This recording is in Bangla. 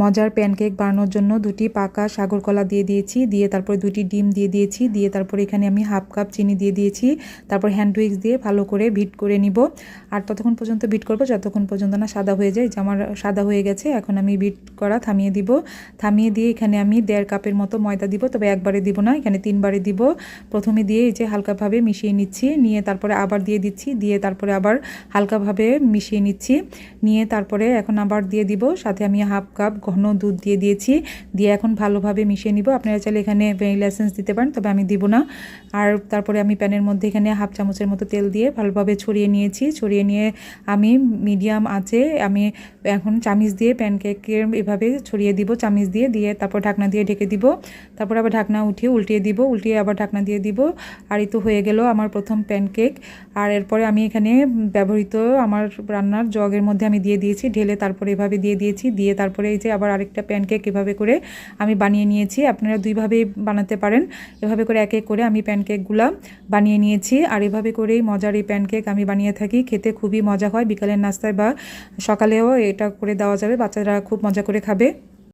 মজার প্যানকেক বানানোর জন্য 2টি পাকা সাগর কলা দিয়ে দিয়েছি, দিয়ে তারপরে 2টি ডিম দিয়ে দিয়েছি, দিয়ে তারপরে এখানে আমি হাফ কাপ চিনি দিয়ে দিয়েছি। তারপর হ্যান্ড উইক্স দিয়ে ভালো করে বিট করে নিব। আর ততক্ষণ পর্যন্ত বিট করব যতক্ষণ পর্যন্ত না সাদা হয়ে যায়। যে আমার সাদা হয়ে গেছে, এখন আমি বিট করা থামিয়ে দিব। থামিয়ে দিয়ে এখানে আমি 1.5 কাপের মতো ময়দা দিব, তবে একবারে দিব না, এখানে 3বারে দিব। প্রথমে দিয়ে এই যে হালকাভাবে মিশিয়ে নিচ্ছি, নিয়ে তারপরে আবার দিয়ে দিচ্ছি, দিয়ে তারপরে আবার হালকাভাবে মিশিয়ে নিচ্ছি, নিয়ে তারপরে এখন আবার দিয়ে দিব। সাথে আমি হাফ কাপ ঘন দুধ দিয়ে দিয়েছি, দিয়ে এখন ভালোভাবে মিশিয়ে নিব। আপনারা চাইলে এখানে ভ্যানিলা এসেন্স দিতে পারেন, তবে আমি দিব না। আর তারপরে আমি প্যানের মধ্যে এখানে হাফ চামচের মতো তেল দিয়ে ভালোভাবে ছড়িয়ে নিয়েছি। ছড়িয়ে নিয়ে আমি মিডিয়াম আঁচে আমি এখন চামিচ দিয়ে প্যানকেকের এভাবে ছড়িয়ে দিব, চামিচ দিয়ে দিয়ে তারপর ঢাকনা দিয়ে ঢেকে দিব। তারপর আবার ঢাকনা উঠিয়ে উল্টিয়ে দিব, উল্টিয়ে আবার ঢাকনা দিয়ে দিব। আর এই তো হয়ে গেল আমার প্রথম প্যানকেক। আর এরপরে আমি এখানে ব্যবহৃত আমার রান্নার জগের মধ্যে আমি দিয়ে দিয়েছি, ঢেলে তারপরে এভাবে দিয়ে দিয়েছি, দিয়ে তারপরে এই যে আবার আরেকটা প্যানকেক এভাবে করে আমি বানিয়ে নিয়েছি। আপনারা দুইভাবেই বানাতে পারেন। এভাবে করে এক এক করে আমি প্যানকেকগুলো বানিয়ে নিয়েছি। আর এভাবে করেই মজার এই প্যানকেক আমি বানিয়ে থাকি, খেতে খুবই মজা হয়। বিকালের নাস্তায় বা সকালেও এটা করে দেওয়া যাবে, বাচ্চারা খুব মজা করে খাবে।